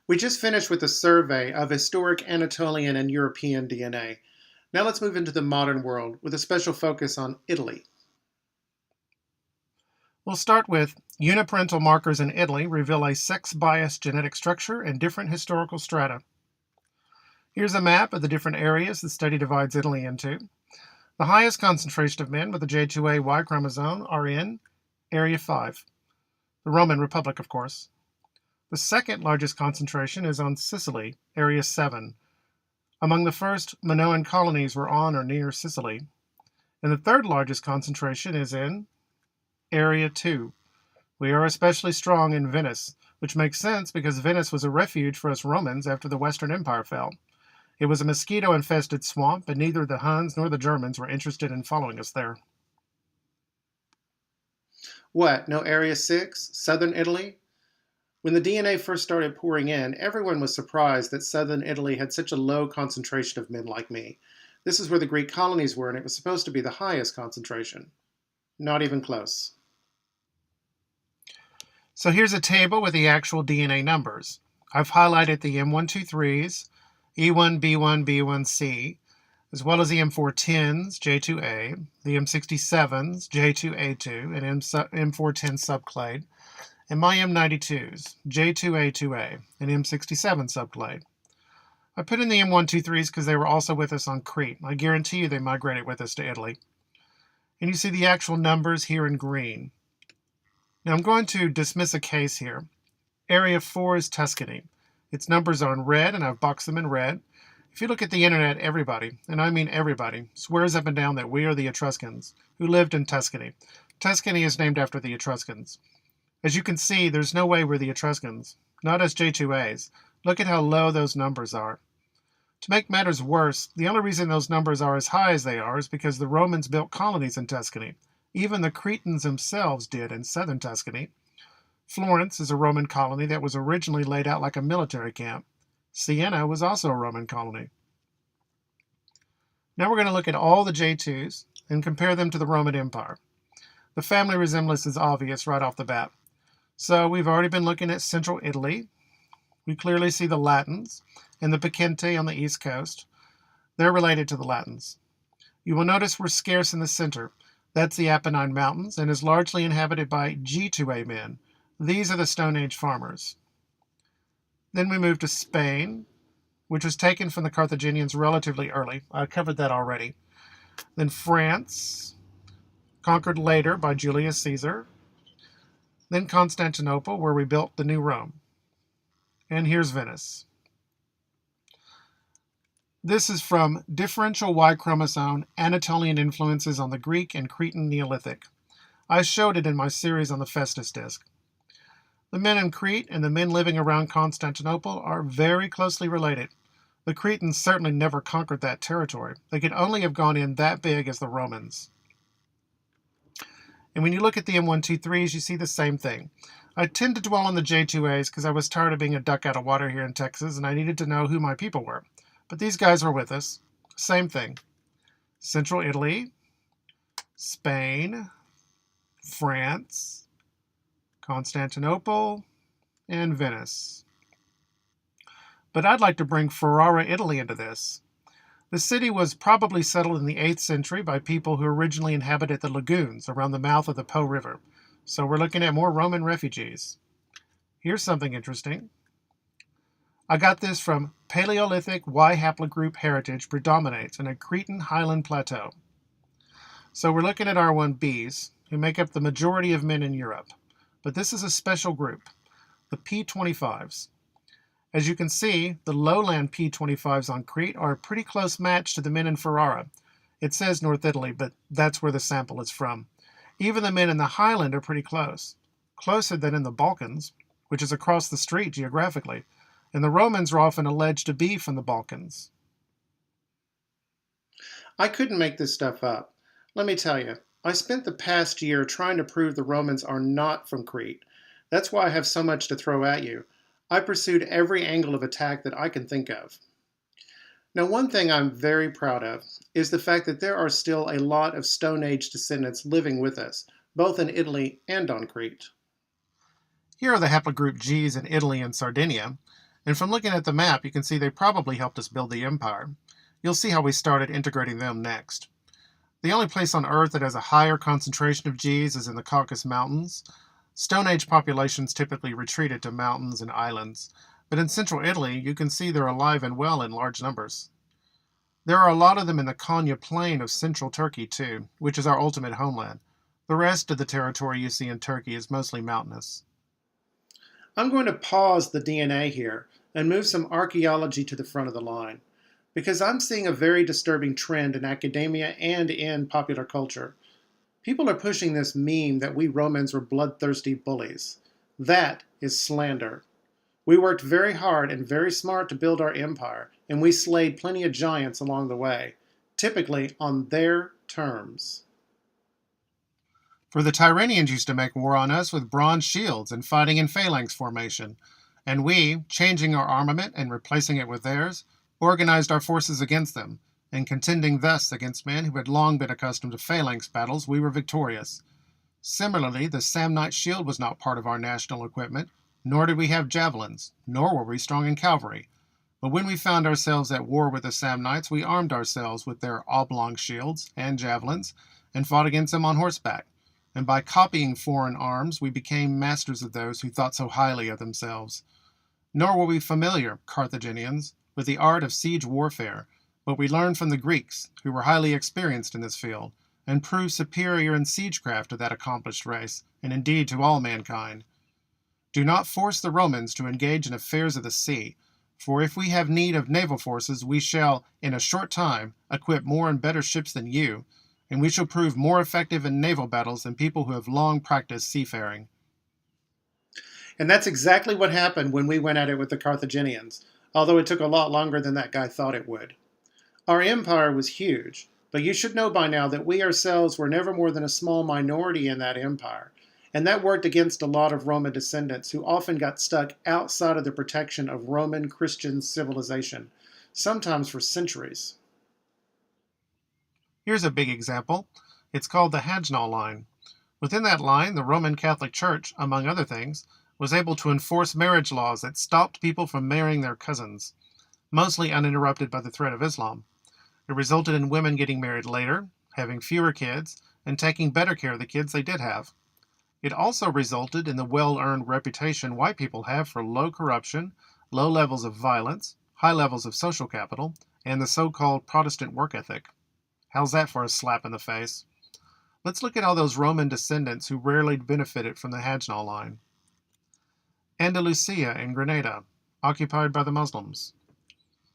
We just finished with a survey of historic Anatolian and European DNA. Now let's move into the modern world with a special focus on Italy. We'll start with uniparental markers in Italy reveal a sex-biased genetic structure and different historical strata. Here's a map of the different areas the study divides Italy into. The highest concentration of men with the J2A Y chromosome are in Area 5, the Roman Republic, of course. The second largest concentration is on Sicily, Area 7. Among the first Minoan colonies were on or near Sicily. And the third largest concentration is in Area 2. We are especially strong in Venice, which makes sense because Venice was a refuge for us Romans after the Western Empire fell. It was a mosquito-infested swamp, and neither the Huns nor the Germans were interested in following us there. What, no Area 6? Southern Italy? When the DNA first started pouring in, everyone was surprised that southern Italy had such a low concentration of men like me. This is where the Greek colonies were, and it was supposed to be the highest concentration. Not even close. So here's a table with the actual DNA numbers. I've highlighted the M123s, E1, B1, B1C, as well as the M410s, J2A, the M67s, J2A2, and M410 subclade, and my M92s, J2A2A, and M67 subclade. I put in the M123s because they were also with us on Crete. I guarantee you they migrated with us to Italy. And you see the actual numbers here in green. Now I'm going to dismiss a case here. Area 4 is Tuscany. Its numbers are in red, and I've boxed them in red. If you look at the internet, everybody, and I mean everybody, swears up and down that we are the Etruscans who lived in Tuscany. Tuscany is named after the Etruscans. As you can see, there's no way we're the Etruscans, not as J2As. Look at how low those numbers are. To make matters worse, the only reason those numbers are as high as they are is because the Romans built colonies in Tuscany. Even the Cretans themselves did in southern Tuscany. Florence is a Roman colony that was originally laid out like a military camp. Siena was also a Roman colony. Now we're going to look at all the J2s and compare them to the Roman Empire. The family resemblance is obvious right off the bat. So we've already been looking at central Italy. We clearly see the Latins and the Picente on the east coast. They're related to the Latins. You will notice we're scarce in the center. That's the Apennine Mountains and is largely inhabited by G2A men. These are the Stone Age farmers. Then we move to Spain, which was taken from the Carthaginians relatively early. I covered that already. Then France, conquered later by Julius Caesar. Then Constantinople, where we built the new Rome. And here's Venice. This is from Differential Y Chromosome, Anatolian Influences on the Greek and Cretan Neolithic. I showed it in my series on the Festus disc. The men in Crete and the men living around Constantinople are very closely related. The Cretans certainly never conquered that territory. They could only have gone in that big as the Romans. And when you look at the M123s, you see the same thing. I tend to dwell on the J2As because I was tired of being a duck out of water here in Texas, and I needed to know who my people were. But these guys were with us. Same thing. Central Italy, Spain, France, Constantinople, and Venice. But I'd like to bring Ferrara, Italy into this. The city was probably settled in the 8th century by people who originally inhabited the lagoons around the mouth of the Po River. So we're looking at more Roman refugees. Here's something interesting. I got this from Paleolithic Y haplogroup heritage predominates in a Cretan highland plateau. So we're looking at R1bs, who make up the majority of men in Europe. But this is a special group, the P25s. As you can see, the lowland P25s on Crete are a pretty close match to the men in Ferrara. It says North Italy, but that's where the sample is from. Even the men in the highland are pretty close. Closer than in the Balkans, which is across the street geographically. And the Romans are often alleged to be from the Balkans. I couldn't make this stuff up. Let me tell you, I spent the past year trying to prove the Romans are not from Crete. That's why I have so much to throw at you. I pursued every angle of attack that I can think of. Now, one thing I'm very proud of is the fact that there are still a lot of Stone Age descendants living with us, both in Italy and on Crete. Here are the haplogroup Gs in Italy and Sardinia. And from looking at the map, you can see they probably helped us build the empire. You'll see how we started integrating them next. The only place on Earth that has a higher concentration of Gs is in the Caucasus Mountains. Stone Age populations typically retreated to mountains and islands, but in central Italy, you can see they're alive and well in large numbers. There are a lot of them in the Konya Plain of central Turkey, too, which is our ultimate homeland. The rest of the territory you see in Turkey is mostly mountainous. I'm going to pause the DNA here and move some archaeology to the front of the line, because I'm seeing a very disturbing trend in academia and in popular culture. People are pushing this meme that we Romans were bloodthirsty bullies. That is slander. We worked very hard and very smart to build our empire, and we slayed plenty of giants along the way, typically on their terms. For the Tyrrhenians used to make war on us with bronze shields and fighting in phalanx formation, and we, changing our armament and replacing it with theirs, organized our forces against them, and contending thus against men who had long been accustomed to phalanx battles, we were victorious. Similarly, the Samnite shield was not part of our national equipment, nor did we have javelins, nor were we strong in cavalry. But when we found ourselves at war with the Samnites, we armed ourselves with their oblong shields and javelins, and fought against them on horseback. And by copying foreign arms, we became masters of those who thought so highly of themselves. Nor were we familiar, Carthaginians, with the art of siege warfare, but we learned from the Greeks, who were highly experienced in this field, and proved superior in siegecraft to that accomplished race, and indeed to all mankind. Do not force the Romans to engage in affairs of the sea, for if we have need of naval forces, we shall, in a short time, equip more and better ships than you, and we shall prove more effective in naval battles than people who have long practiced seafaring. And that's exactly what happened when we went at it with the Carthaginians, although it took a lot longer than that guy thought it would. Our empire was huge, but you should know by now that we ourselves were never more than a small minority in that empire, and that worked against a lot of Roman descendants who often got stuck outside of the protection of Roman Christian civilization, sometimes for centuries. Here's a big example. It's called the Hagenal line. Within that line, the Roman Catholic Church, among other things, was able to enforce marriage laws that stopped people from marrying their cousins, mostly uninterrupted by the threat of Islam. It resulted in women getting married later, having fewer kids, and taking better care of the kids they did have. It also resulted in the well-earned reputation white people have for low corruption, low levels of violence, high levels of social capital, and the so-called Protestant work ethic. How's that for a slap in the face? Let's look at all those Roman descendants who rarely benefited from the Hagenal line. Andalusia and Grenada, occupied by the Muslims.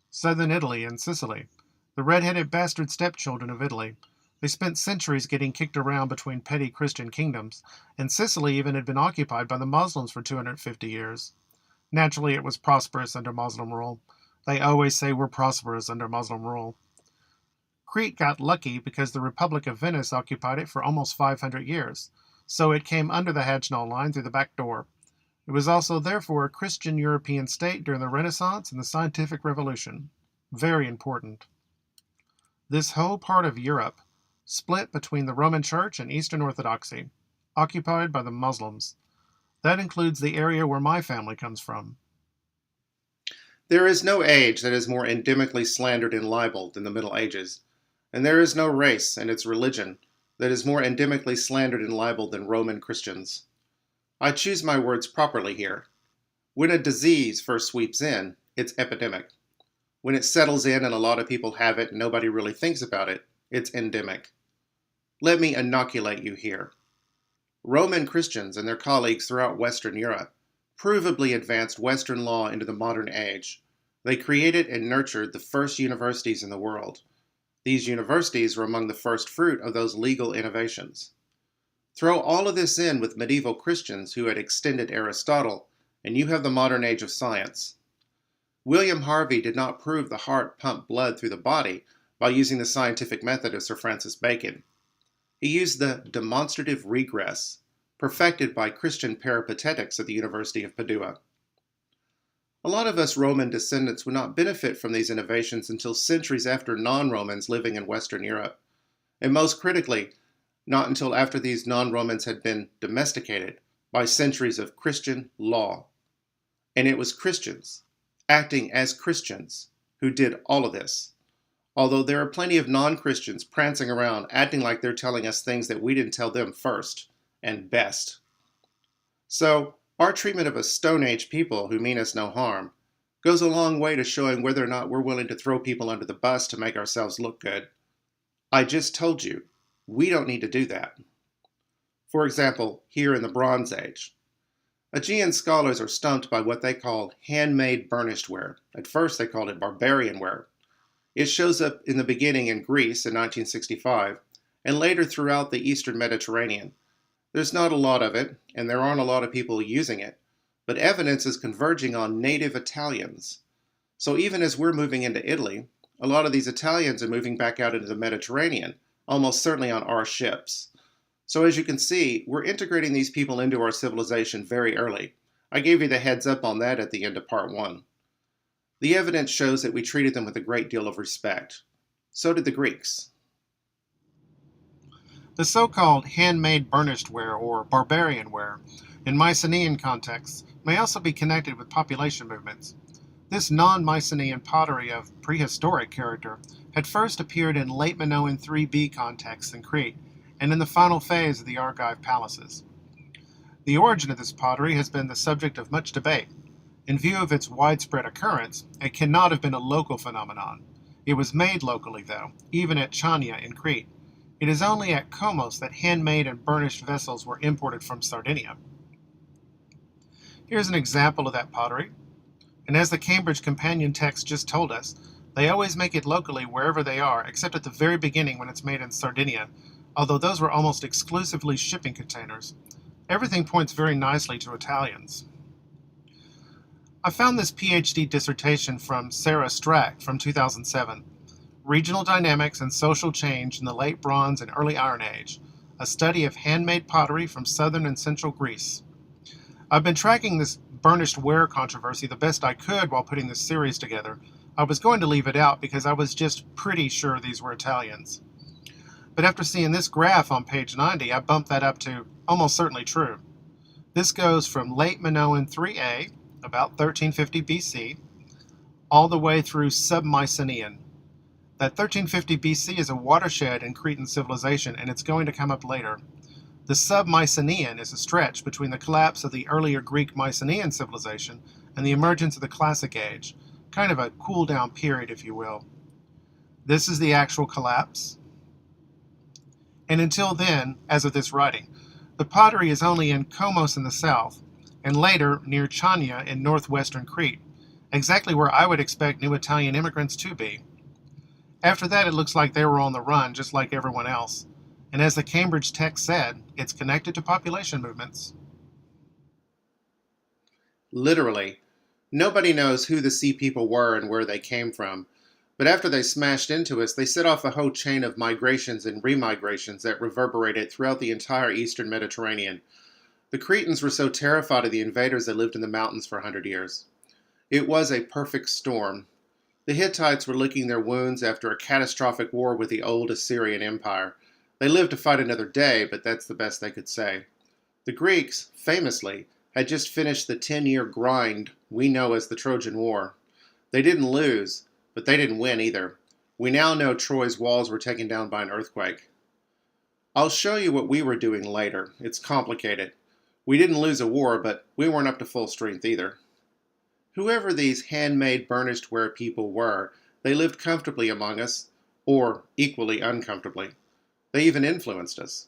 Southern Italy and Sicily, the red-headed bastard stepchildren of Italy. They spent centuries getting kicked around between petty Christian kingdoms, and Sicily even had been occupied by the Muslims for 250 years. Naturally, it was prosperous under Muslim rule. They always say we're prosperous under Muslim rule. Crete got lucky because the Republic of Venice occupied it for almost 500 years, so it came under the Hagenal line through the back door. It was also therefore a Christian European state during the Renaissance and the Scientific Revolution. Very important. This whole part of Europe, split between the Roman Church and Eastern Orthodoxy, occupied by the Muslims. That includes the area where my family comes from. There is no age that is more endemically slandered and libeled than the Middle Ages, and there is no race and its religion that is more endemically slandered and libeled than Roman Christians. I choose my words properly here. When a disease first sweeps in, it's epidemic. When it settles in and a lot of people have it and nobody really thinks about it, it's endemic. Let me inoculate you here. Roman Christians and their colleagues throughout Western Europe provably advanced Western law into the modern age. They created and nurtured the first universities in the world. These universities were among the first fruit of those legal innovations. Throw all of this in with medieval Christians who had extended Aristotle, and you have the modern age of science. William Harvey did not prove the heart pumped blood through the body by using the scientific method of Sir Francis Bacon. He used the demonstrative regress, perfected by Christian peripatetics at the University of Padua. A lot of us Roman descendants would not benefit from these innovations until centuries after non-Romans living in Western Europe, and most critically, not until after these non-Romans had been domesticated by centuries of Christian law. And it was Christians, acting as Christians who did all of this. Although there are plenty of non-Christians prancing around acting like they're telling us things that we didn't tell them first and best. So, our treatment of a Stone Age people who mean us no harm goes a long way to showing whether or not we're willing to throw people under the bus to make ourselves look good. I just told you, we don't need to do that. For example, here in the Bronze Age, Aegean scholars are stumped by what they call handmade burnished ware. At first they called it barbarian ware. It shows up in the beginning in Greece in 1965, and later throughout the Eastern Mediterranean. There's not a lot of it, and there aren't a lot of people using it, but evidence is converging on native Italians. So even as we're moving into Italy, a lot of these Italians are moving back out into the Mediterranean, almost certainly on our ships. So as you can see, we're integrating these people into our civilization very early. I gave you the heads up on that at the end of part 1. The evidence shows that we treated them with a great deal of respect. So did the Greeks. The so-called handmade burnished ware or barbarian ware in Mycenaean contexts may also be connected with population movements. This non-Mycenaean pottery of prehistoric character had first appeared in late Minoan 3B contexts in Crete and in the final phase of the Argive palaces. The origin of this pottery has been the subject of much debate. In view of its widespread occurrence, it cannot have been a local phenomenon. It was made locally, though, even at Chania in Crete. It is only at Komos that handmade and burnished vessels were imported from Sardinia. Here's an example of that pottery. And as the Cambridge companion text just told us, they always make it locally wherever they are, except at the very beginning when it's made in Sardinia, although those were almost exclusively shipping containers. Everything points very nicely to Italians. I found this PhD dissertation from Sarah Strack from 2007, Regional Dynamics and Social Change in the Late Bronze and Early Iron Age, a study of handmade pottery from southern and central Greece. I've been tracking this burnished ware controversy the best I could while putting this series together. I was going to leave it out because I was just pretty sure these were Italians. But after seeing this graph on page 90, I bumped that up to almost certainly true. This goes from late Minoan 3A, about 1350 BC, all the way through sub-Mycenaean. That 1350 BC is a watershed in Cretan civilization, and it's going to come up later. The sub-Mycenaean is a stretch between the collapse of the earlier Greek Mycenaean civilization and the emergence of the Classic Age, kind of a cool-down period, if you will. This is the actual collapse. And until then, as of this writing, the pottery is only in Komos in the south, and later near Chania in northwestern Crete, exactly where I would expect new Italian immigrants to be. After that, it looks like they were on the run, just like everyone else. And as the Cambridge text said, it's connected to population movements. Literally, nobody knows who the Sea People were and where they came from. But after they smashed into us, they set off a whole chain of migrations and remigrations that reverberated throughout the entire eastern Mediterranean. The Cretans were so terrified of the invaders that lived in the mountains for 100 years. It was a perfect storm. The Hittites were licking their wounds after a catastrophic war with the old Assyrian Empire. They lived to fight another day, but that's the best they could say. The Greeks, famously, had just finished the 10-year grind we know as the Trojan War. They didn't lose, but they didn't win either. We now know Troy's walls were taken down by an earthquake. I'll show you what we were doing later. It's complicated. We didn't lose a war, but we weren't up to full strength either. Whoever these handmade burnished ware people were, they lived comfortably among us, or equally uncomfortably. They even influenced us.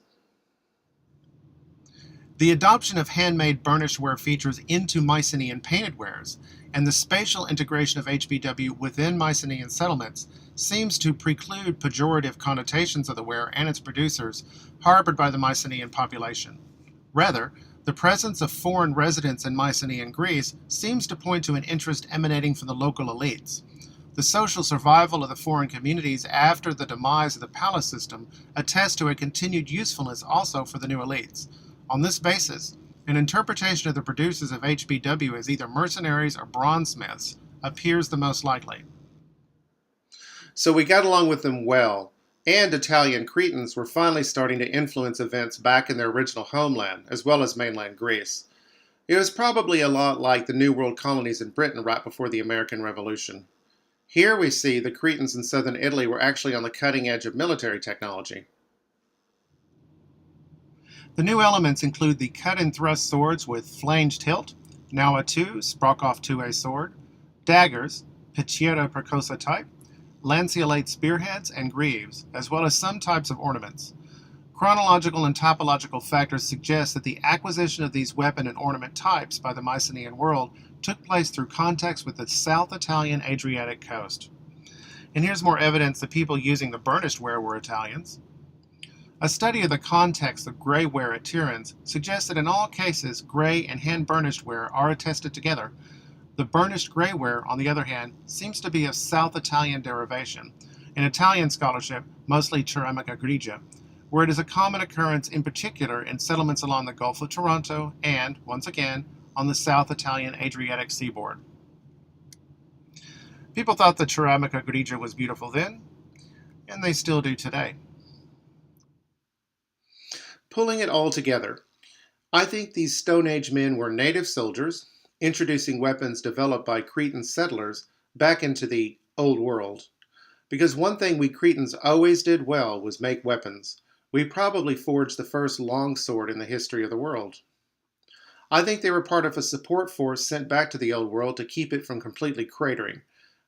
The adoption of handmade burnished ware features into Mycenaean painted wares, and the spatial integration of HBW within Mycenaean settlements seems to preclude pejorative connotations of the ware and its producers harbored by the Mycenaean population. Rather, the presence of foreign residents in Mycenaean Greece seems to point to an interest emanating from the local elites. The social survival of the foreign communities after the demise of the palace system attests to a continued usefulness also for the new elites. On this basis, an interpretation of the producers of HBW as either mercenaries or bronzesmiths appears the most likely. So we got along with them well, and Italian Cretans were finally starting to influence events back in their original homeland, as well as mainland Greece. It was probably a lot like the New World colonies in Britain right before the American Revolution. Here we see the Cretans in southern Italy were actually on the cutting edge of military technology. The new elements include the cut and thrust swords with flanged hilt, now a 2, Sprockoff 2A sword, daggers, Picchiera Percosa type, lanceolate spearheads, and greaves, as well as some types of ornaments. Chronological and topological factors suggest that the acquisition of these weapon and ornament types by the Mycenaean world took place through contacts with the South Italian Adriatic coast. And here's more evidence that people using the burnished ware were Italians. A study of the context of gray ware at Tiryns suggests that in all cases, gray and hand-burnished ware are attested together. The burnished gray ware, on the other hand, seems to be of South Italian derivation. In Italian scholarship, mostly ceramica grigia, where it is a common occurrence in particular in settlements along the Gulf of Taranto and, once again, on the South Italian Adriatic seaboard. People thought the ceramica grigia was beautiful then, and they still do today. Pulling it all together, I think these Stone Age men were native soldiers, introducing weapons developed by Cretan settlers back into the Old World. Because one thing we Cretans always did well was make weapons. We probably forged the first longsword in the history of the world. I think they were part of a support force sent back to the Old World to keep it from completely cratering.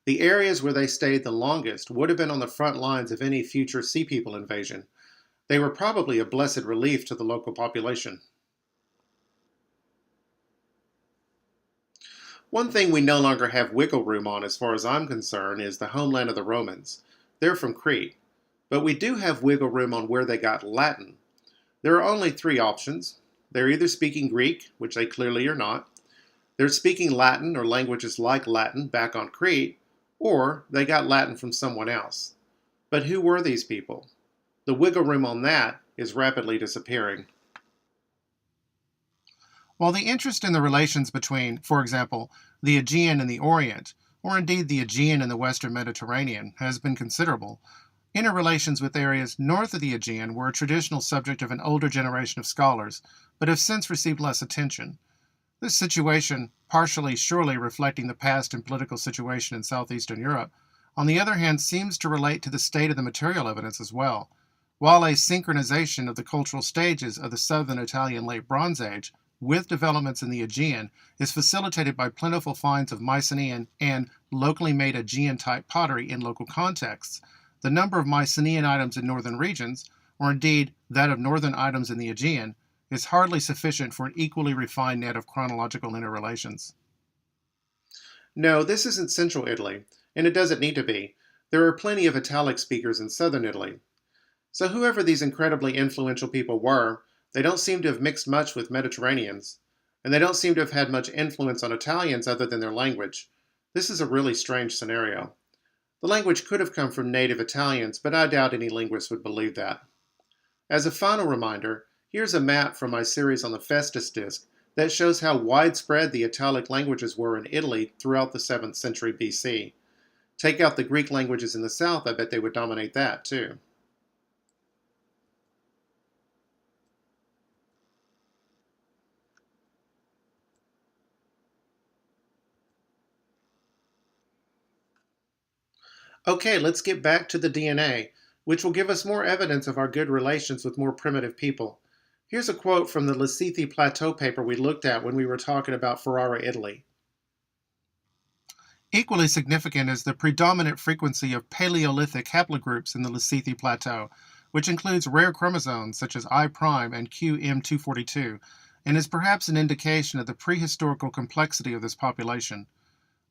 The areas where they stayed the longest would have been on the front lines of any future Sea People invasion. They were probably a blessed relief to the local population. One thing we no longer have wiggle room on as far as I'm concerned is the homeland of the Romans. They're from Crete. But we do have wiggle room on where they got Latin. There are only 3 options. They're either speaking Greek, which they clearly are not, they're speaking Latin or languages like Latin back on Crete, or they got Latin from someone else. But who were these people? The wiggle room on that is rapidly disappearing. While the interest in the relations between, for example, the Aegean and the Orient, or indeed the Aegean and the Western Mediterranean, has been considerable, interrelations with areas north of the Aegean were a traditional subject of an older generation of scholars, but have since received less attention. This situation, partially surely reflecting the past and political situation in southeastern Europe, on the other hand seems to relate to the state of the material evidence as well. While a synchronization of the cultural stages of the southern Italian late Bronze Age with developments in the Aegean is facilitated by plentiful finds of Mycenaean and locally made Aegean-type pottery in local contexts, the number of Mycenaean items in northern regions, or indeed that of northern items in the Aegean, is hardly sufficient for an equally refined net of chronological interrelations. No, this isn't central Italy, and it doesn't need to be. There are plenty of Italic speakers in southern Italy. So whoever these incredibly influential people were, they don't seem to have mixed much with Mediterraneans, and they don't seem to have had much influence on Italians other than their language. This is a really strange scenario. The language could have come from native Italians, but I doubt any linguist would believe that. As a final reminder, here's a map from my series on the Festus disc that shows how widespread the Italic languages were in Italy throughout the 7th century BC. Take out the Greek languages in the south, I bet they would dominate that too. Okay, let's get back to the DNA, which will give us more evidence of our good relations with more primitive people. Here's a quote from the Lasithi Plateau paper we looked at when we were talking about Ferrara, Italy. Equally significant is the predominant frequency of Paleolithic haplogroups in the Lasithi Plateau, which includes rare chromosomes such as I' and QM242, and is perhaps an indication of the prehistorical complexity of this population.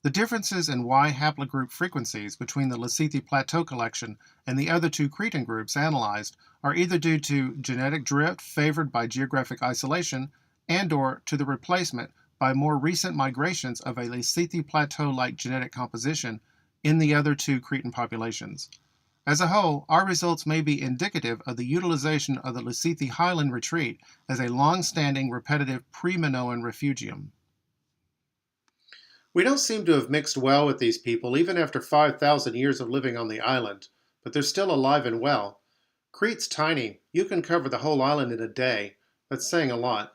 The differences in Y haplogroup frequencies between the Lasithi Plateau collection and the other 2 Cretan groups analyzed are either due to genetic drift favored by geographic isolation and/or to the replacement by more recent migrations of a Lasithi Plateau-like genetic composition in the other 2 Cretan populations. As a whole, our results may be indicative of the utilization of the Lasithi Highland retreat as a long-standing repetitive pre-Minoan refugium. We don't seem to have mixed well with these people even after 5,000 years of living on the island, but they're still alive and well. Crete's tiny. You can cover the whole island in a day. That's saying a lot.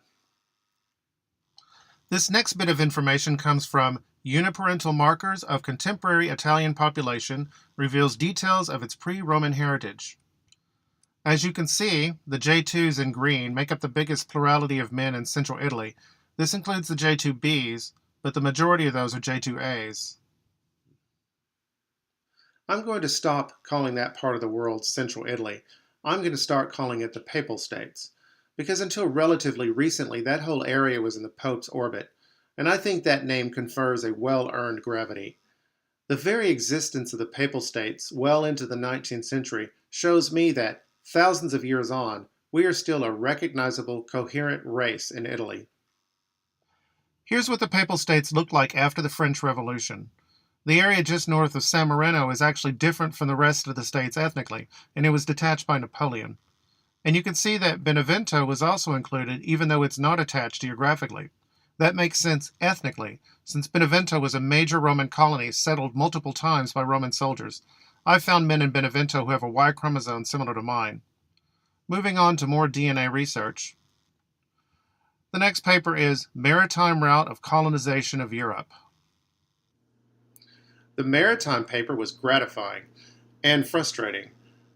This next bit of information comes from Uniparental Markers of Contemporary Italian Population reveals details of its pre-Roman heritage. As you can see, the J2s in green make up the biggest plurality of men in central Italy. This includes the J2Bs, but the majority of those are J2As. I'm going to stop calling that part of the world Central Italy. I'm going to start calling it the Papal States, because until relatively recently that whole area was in the Pope's orbit, and I think that name confers a well-earned gravity. The very existence of the Papal States well into the 19th century shows me that, thousands of years on, we are still a recognizable, coherent race in Italy. Here's what the Papal States looked like after the French Revolution. The area just north of San Marino is actually different from the rest of the states ethnically, and it was detached by Napoleon. And you can see that Benevento was also included, even though it's not attached geographically. That makes sense ethnically, since Benevento was a major Roman colony settled multiple times by Roman soldiers. I've found men in Benevento who have a Y chromosome similar to mine. Moving on to more DNA research. The next paper is Maritime Route of Colonization of Europe. The maritime paper was gratifying and frustrating.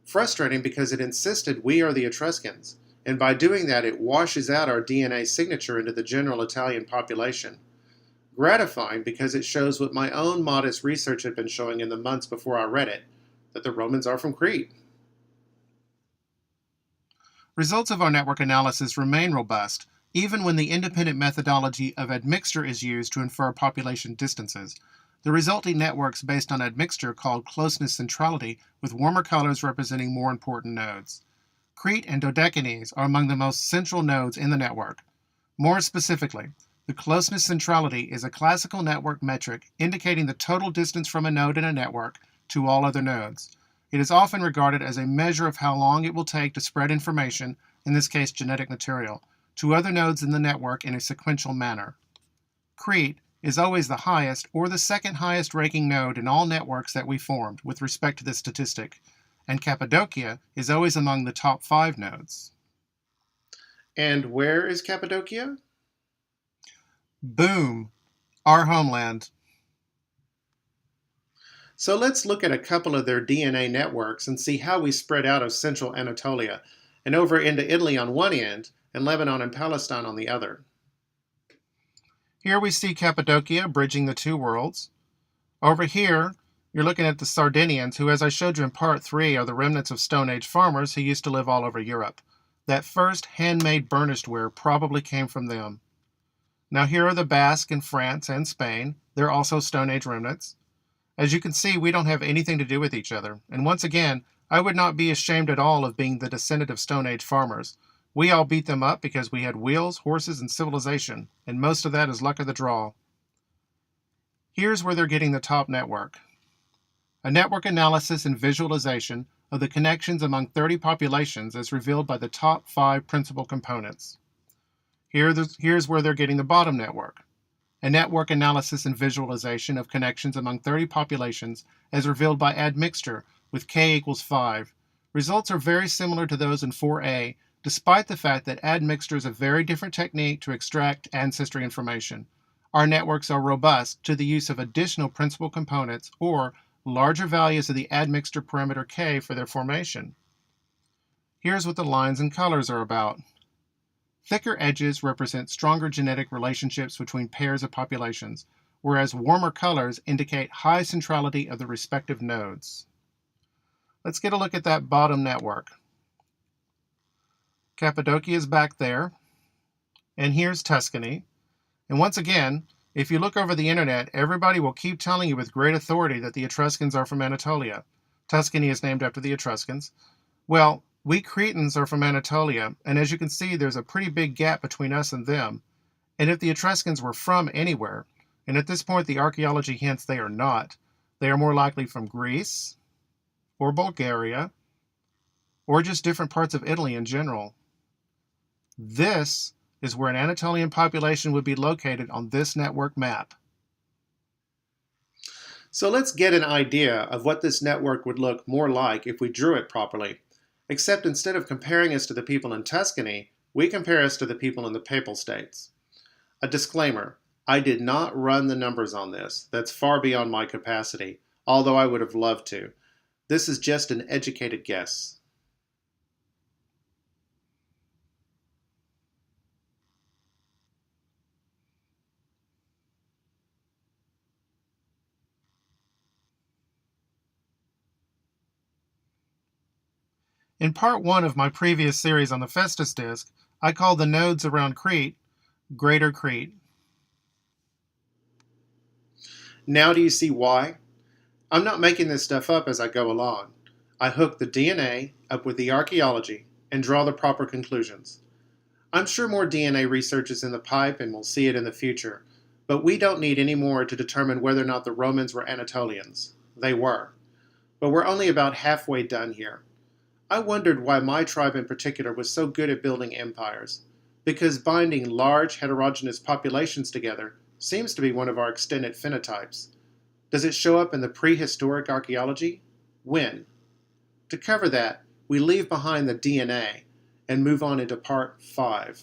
Frustrating because it insisted we are the Etruscans, and by doing that it washes out our DNA signature into the general Italian population. Gratifying because it shows what my own modest research had been showing in the months before I read it, that the Romans are from Crete. Results of our network analysis remain robust, even when the independent methodology of admixture is used to infer population distances. The resulting networks based on admixture called closeness centrality, with warmer colors representing more important nodes. Crete and Dodecanese are among the most central nodes in the network. More specifically, the closeness centrality is a classical network metric indicating the total distance from a node in a network to all other nodes. It is often regarded as a measure of how long it will take to spread information, in this case genetic material, to other nodes in the network in a sequential manner. Crete is always the highest or the second highest ranking node in all networks that we formed with respect to this statistic, and Cappadocia is always among the top 5 nodes. And where is Cappadocia? Boom! Our homeland. So let's look at a couple of their DNA networks and see how we spread out of central Anatolia and over into Italy on one end and Lebanon and Palestine on the other. Here we see Cappadocia bridging the two worlds. Over here, you're looking at the Sardinians, who, as I showed you in part 3, are the remnants of Stone Age farmers who used to live all over Europe. That first handmade burnished ware probably came from them. Now here are the Basque in France and Spain. They're also Stone Age remnants. As you can see, we don't have anything to do with each other. And once again, I would not be ashamed at all of being the descendant of Stone Age farmers. We all beat them up because we had wheels, horses, and civilization, and most of that is luck of the draw. Here's where they're getting the top network. A network analysis and visualization of the connections among 30 populations as revealed by the top 5 principal components. Here's where they're getting the bottom network. A network analysis and visualization of connections among 30 populations as revealed by admixture with k equals 5. Results are very similar to those in 4a, despite the fact that admixture is a very different technique to extract ancestry information. Our networks are robust to the use of additional principal components or larger values of the admixture parameter k for their formation. Here's what the lines and colors are about. Thicker edges represent stronger genetic relationships between pairs of populations, whereas warmer colors indicate high centrality of the respective nodes. Let's get a look at that bottom network. Cappadocia is back there, and here's Tuscany. And once again, if you look over the internet, everybody will keep telling you with great authority that the Etruscans are from Anatolia. Tuscany is named after the Etruscans. Well, we Cretans are from Anatolia, and as you can see, there's a pretty big gap between us and them. And if the Etruscans were from anywhere, and at this point the archaeology hints they are not, they are more likely from Greece, or Bulgaria, or just different parts of Italy in general. This is where an Anatolian population would be located on this network map. So let's get an idea of what this network would look more like if we drew it properly. Except instead of comparing us to the people in Tuscany, we compare us to the people in the Papal States. A disclaimer, I did not run the numbers on this. That's far beyond my capacity, although I would have loved to. This is just an educated guess. In part 1 of my previous series on the Festus disk, I called the nodes around Crete Greater Crete. Now do you see why? I'm not making this stuff up as I go along. I hook the DNA up with the archaeology and draw the proper conclusions. I'm sure more DNA research is in the pipe and we'll see it in the future, but we don't need any more to determine whether or not the Romans were Anatolians. They were. But we're only about halfway done here. I wondered why my tribe in particular was so good at building empires, because binding large heterogeneous populations together seems to be one of our extended phenotypes. Does it show up in the prehistoric archaeology? When? To cover that, we leave behind the DNA and move on into part 5.